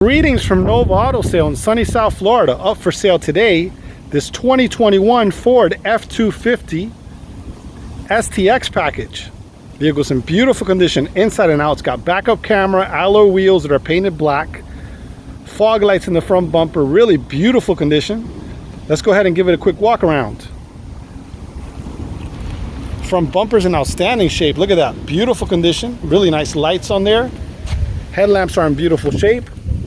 Greetings from Nova Auto Sale in sunny South Florida. Up for sale today, this 2021 Ford F250 STX package. Vehicle's in beautiful condition inside and out. It's got backup camera, alloy wheels that are painted black, fog lights in the front bumper, really beautiful condition. Let's go ahead and give it a quick walk around. Front bumper's in outstanding shape. Look at that, beautiful condition, really nice lights on there. Headlamps are in beautiful shape.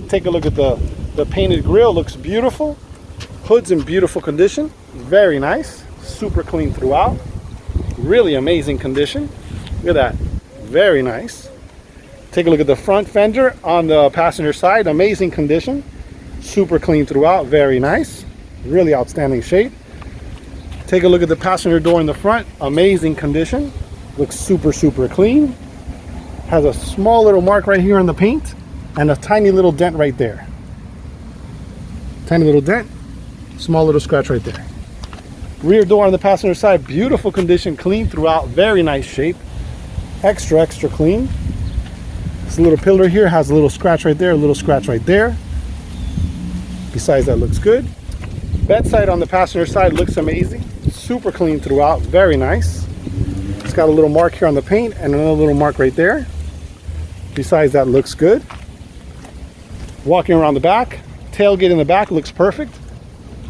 Take a look at the painted grille, looks beautiful. Hood's in beautiful condition, very nice, super clean throughout. Really amazing condition. Look at that, very nice. Take a look at the front fender on the passenger side, amazing condition, super clean throughout, very nice, really outstanding shape. Take a look at the passenger door in the front, amazing condition, looks super clean. Has a small little mark right here on the paint and a tiny little dent right there. Tiny little dent, small little scratch right there. Rear door on the passenger side, beautiful condition, clean throughout, very nice shape. Extra clean. This little pillar here has a little scratch right there, a little scratch right there. Besides that, looks good. Bedside on the passenger side looks amazing. Super clean throughout, very nice. It's got a little mark here on the paint and another little mark right there. Besides that, looks good. Walking around the back, tailgate in the back looks perfect.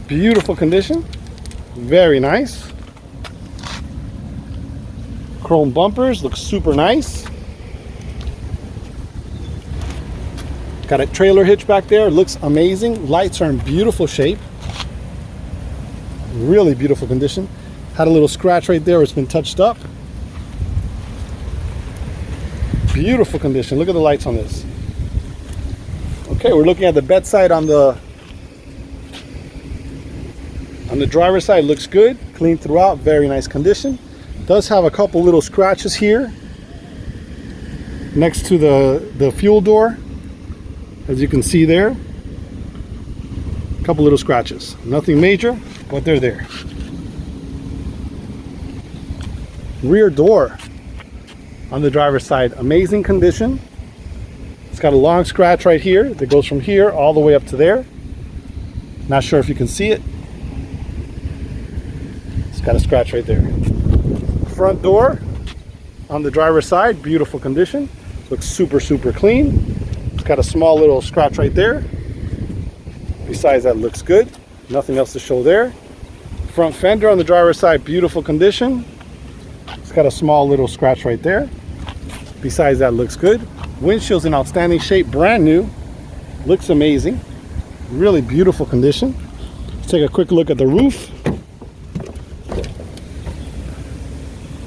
Beautiful condition, very nice. Chrome bumpers, looks super nice. Got a trailer hitch back there, looks amazing. Lights are in beautiful shape. Really beautiful condition. Had a little scratch right there, it's been touched up. Beautiful condition, look at the lights on this. Okay, we're looking at the bedside on the driver's side, looks good, clean throughout, very nice condition. Does have a couple little scratches here next to the fuel door, as you can see there. A couple little scratches, nothing major, but they're there. Rear door on the driver's side, amazing condition. It's got a long scratch right here that goes from here all the way up to there. Not sure if you can see it. It's got a scratch right there. Front door on the driver's side, beautiful condition. Looks super clean. It's got a small little scratch right there. Besides that, looks good. Nothing else to show there. Front fender on the driver's side, beautiful condition. It's got a small little scratch right there. Besides that, looks good. Windshield's in outstanding shape, brand new. Looks amazing. Really beautiful condition. Let's take a quick look at the roof.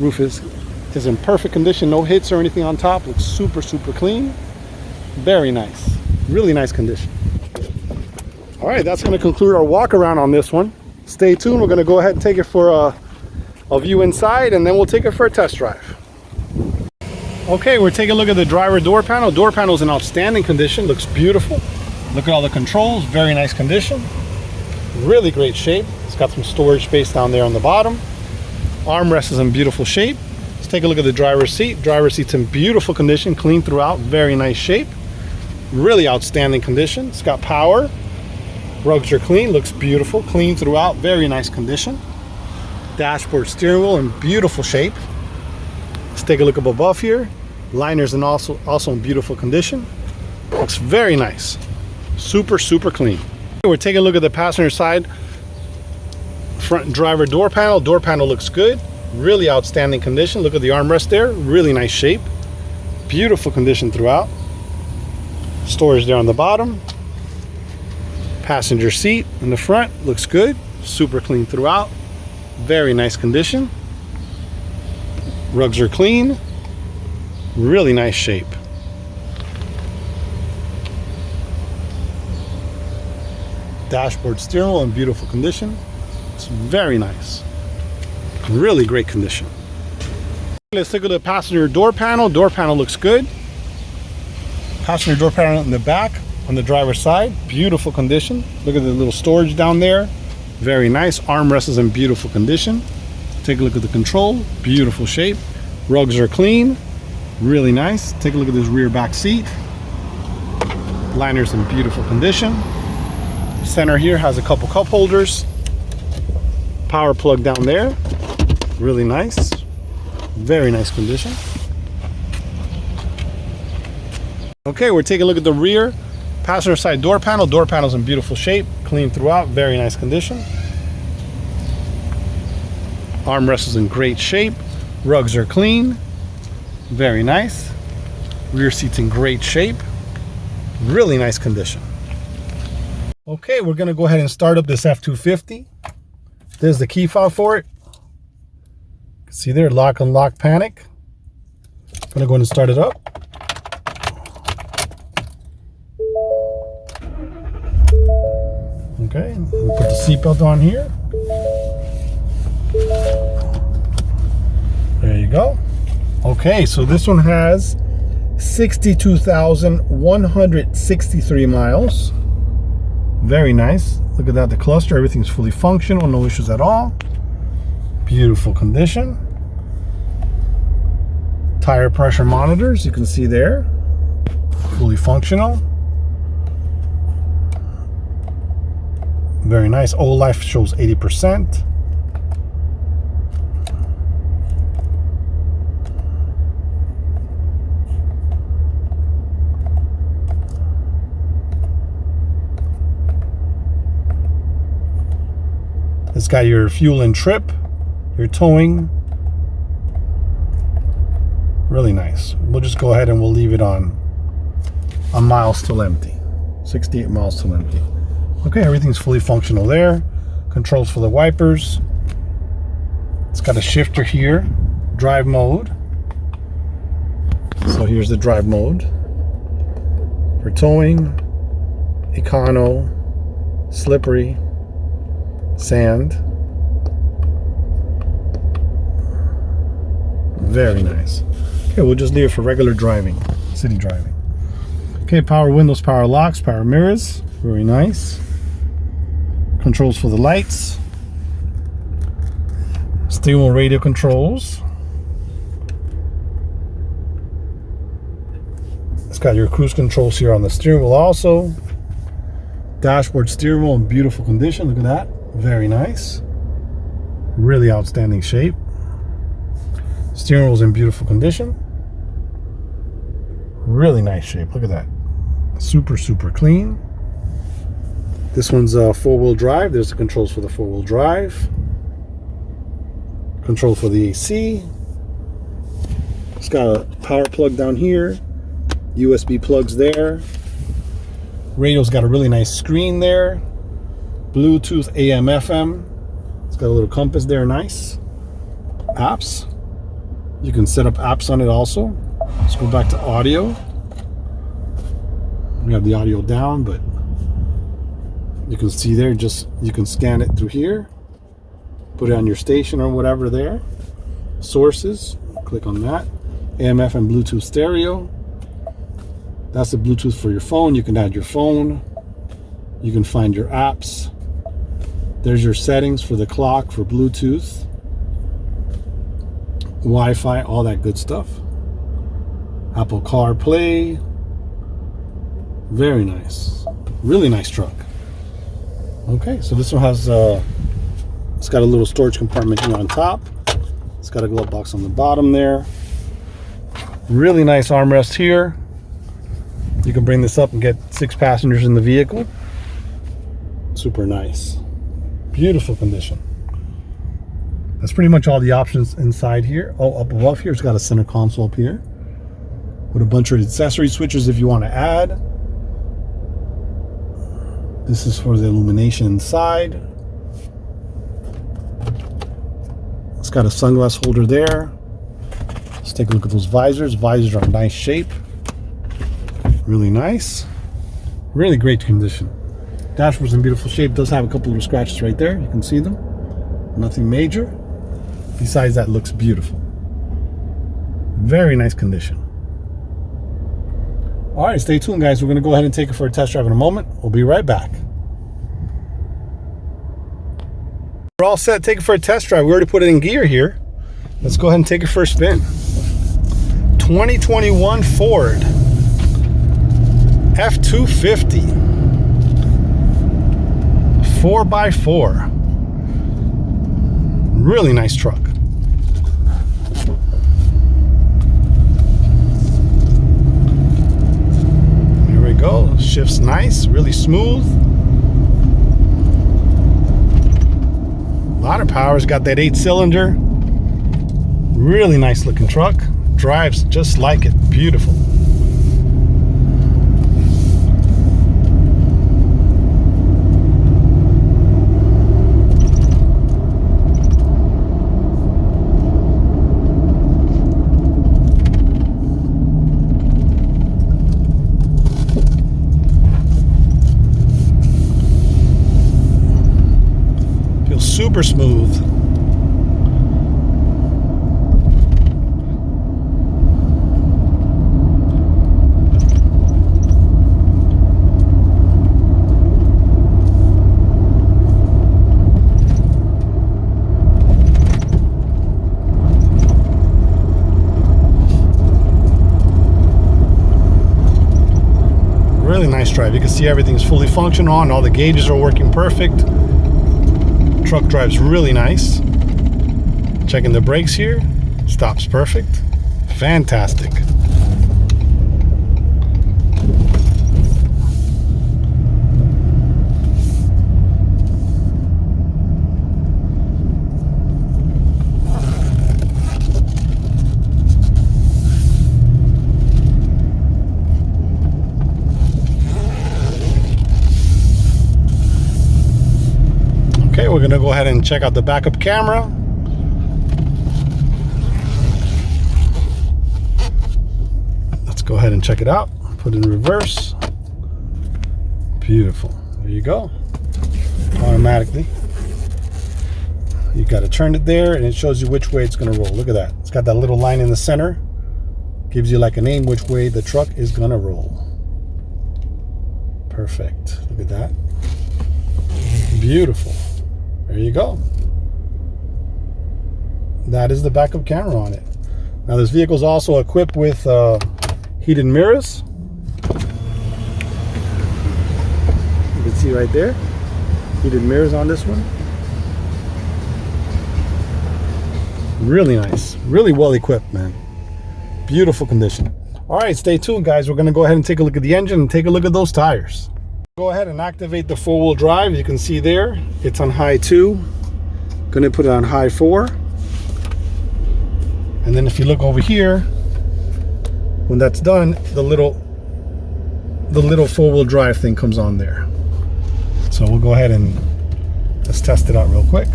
Roof is in perfect condition, no hits or anything on top. Looks super clean. Very nice. Really nice condition. All right, that's going to conclude our walk around on this one. Stay tuned. We're going to go ahead and take it for a view inside, and then we'll take it for a test drive. Okay, we're taking a look at the driver door panel. Door panel's in outstanding condition, looks beautiful. Look at all the controls, very nice condition. Really great shape. It's got some storage space down there on the bottom. Armrest is in beautiful shape. Let's take a look at the driver's seat. Driver's seat's in beautiful condition, clean throughout, very nice shape. Really outstanding condition. It's got power. Rugs are clean, looks beautiful, clean throughout, very nice condition. Dashboard, steering wheel in beautiful shape. Let's take a look up above here. Liners and also in beautiful condition. Looks very nice. Super clean. We're taking a look at the passenger side. Front driver door panel. Door panel looks good. Really outstanding condition. Look at the armrest there. Really nice shape. Beautiful condition throughout. Storage there on the bottom. Passenger seat in the front. Looks good. Super clean throughout. Very nice condition. Rugs are clean, really nice shape. Dashboard, steering wheel in beautiful condition. It's very nice. Really great condition. Let's take a look at the passenger door panel. Door panel looks good. Passenger door panel in the back on the driver's side, beautiful condition. Look at the little storage down there. Very nice. Armrest is in beautiful condition. Take a look at the control, beautiful shape. Rugs are clean, really nice. Take a look at this rear back seat. Liner's in beautiful condition. Center here has a couple cup holders. Power plug down there. Really nice. Very nice condition. Okay, we're taking a look at the rear. Passenger side door panel. Door panel's in beautiful shape. Clean throughout. Very nice condition. Armrest is in great shape. Rugs are clean. Very nice. Rear seat's in great shape. Really nice condition. Okay, we're gonna go ahead and start up this F250. There's the key fob for it. See there, lock, unlock, panic. I'm gonna go ahead and start it up. Okay, we'll put the seatbelt on here. There you go. Okay, so this one has 62,163 miles. Very nice. Look at that, the cluster, everything's fully functional, no issues at all. Beautiful condition. Tire pressure monitors, you can see there. Fully functional. Very nice. Old life shows 80%. It's got your fuel and trip, your towing. Really nice. We'll just go ahead and we'll leave it on miles till empty. 68 miles till empty. Okay, everything's fully functional there. Controls for the wipers. It's got a shifter here. Drive mode. So here's the drive mode. For towing, econo, slippery, sand. Very nice. Okay, we'll just leave it for regular driving, city driving. Okay, power windows, power locks, power mirrors. Very nice. Controls for the lights. Steering wheel radio controls. It's got your cruise controls here on the steering wheel also. Dashboard, steering wheel in beautiful condition. Look at that. Very nice. Really outstanding shape. Steering wheel's in beautiful condition. Really nice shape. Look at that. Super, super clean. This one's four-wheel drive. There's the controls for the four-wheel drive. Control for the AC. It's got a power plug down here. USB plugs there. Radio's got a really nice screen there. Bluetooth, AM, FM. It's got a little compass there, nice. Apps. You can set up apps on it also. Let's go back to audio. We have the audio down, but you can see there, just you can scan it through here. Put it on your station or whatever there. Sources, click on that. AM, FM, Bluetooth stereo. That's the Bluetooth for your phone. You can add your phone. You can find your apps. There's your settings for the clock, for Bluetooth, Wi-Fi, all that good stuff. Apple CarPlay. Very nice. Really nice truck. Okay, so this one has it's got a little storage compartment here on top. It's got a glove box on the bottom there. Really nice armrest here. You can bring this up and get 6 passengers in the vehicle. Super nice. Beautiful condition. That's pretty much all the options inside here. Oh, up above here, it's got a center console up here with a bunch of accessory switches if you want to add. This is for the illumination inside. It's got a sunglass holder there. Let's take a look at those visors. Visors are in nice shape. Really nice. Really great condition. Dashboard's in beautiful shape. Does have a couple of scratches right there. You can see them. Nothing major. Besides that, looks beautiful. Very nice condition. All right, stay tuned, guys. We're going to go ahead and take it for a test drive in a moment. We'll be right back. We're all set. Take it for a test drive. We already put it in gear here. Let's go ahead and take it for a spin. 2021 Ford F250 4x4. Really nice truck. Here we go. Shifts nice, really smooth. A lot of power. It's got that 8-cylinder. Really nice looking truck. Drives just like it. Beautiful. Feels super smooth. Really nice drive. You can see everything's fully functional on. All the gauges are working perfect. Truck drives really nice. Checking the brakes here. Stops perfect. Fantastic. Okay, we're gonna go ahead and check out the backup camera. Let's go ahead and check it out. Put it in reverse. Beautiful. There you go. Automatically. You gotta turn it there and it shows you which way it's gonna roll. Look at that. It's got that little line in the center. Gives you like a name which way the truck is gonna roll. Perfect. Look at that. Beautiful. There you go. That is the backup camera on it. Now this vehicle is also equipped with heated mirrors. You can see right there, heated mirrors on this one. Really nice, really well equipped, man. Beautiful condition. All right, stay tuned, guys. We're gonna go ahead and take a look at the engine and take a look at those tires. Go ahead and activate the 4-wheel drive. You can see there, it's on high 2. Gonna put it on high 4. And then if you look over here, when that's done, the little 4-wheel drive thing comes on there. So we'll go ahead and let's test it out real quick.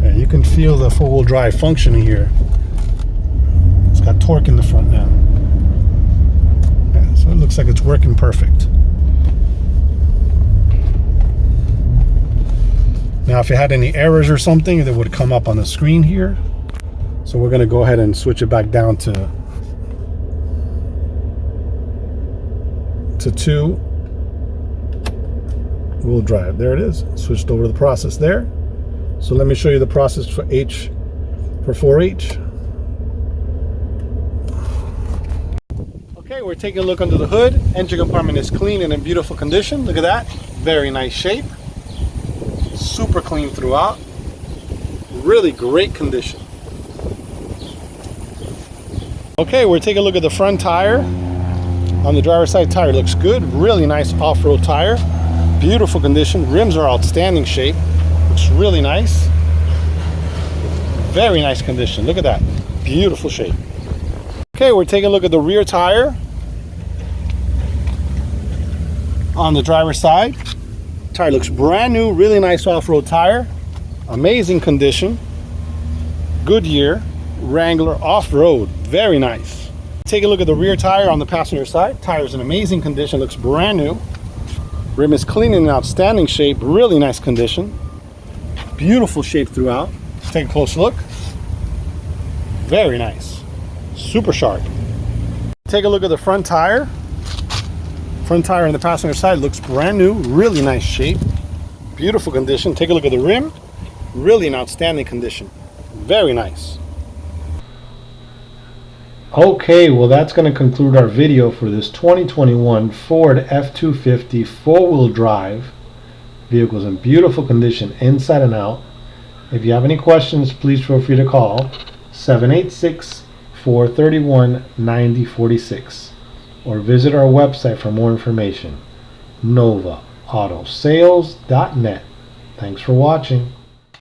Yeah, you can feel the 4-wheel drive functioning here. It's got torque in the front now. So it looks like it's working perfect. Now if it had any errors or something, that would come up on the screen here. So we're going to go ahead and switch it back down to 2-wheel drive. There it is. Switched over to the process there. So let me show you the process for 4H. Okay, we're taking a look under the hood. Engine compartment is clean and in beautiful condition. Look at that. Very nice shape. Super clean throughout. Really great condition. Okay, we're taking a look at the front tire. On the driver's side, tire looks good. Really nice off-road tire. Beautiful condition. Rims are outstanding shape. Looks really nice. Very nice condition. Look at that. Beautiful shape. Okay, we're taking a look at the rear tire. On the driver's side, tire looks brand new. Really nice off-road tire. Amazing condition. Goodyear Wrangler off-road. Very nice. Take a look at the rear tire on the passenger side. Tire's in amazing condition. Looks brand new. Rim is clean and in outstanding shape. Really nice condition. Beautiful shape throughout. Let's take a close look. Very nice. Super sharp. Take a look at the front tire. Front tire on the passenger side looks brand new. Really nice shape. Beautiful condition. Take a look at the rim. Really in outstanding condition. Very nice. Okay, well that's going to conclude our video for this 2021 Ford F250 four-wheel drive. Vehicle's in beautiful condition inside and out. If you have any questions, please feel free to call 786-431-9046 or visit our website for more information, novaautosales.net. Thanks for watching.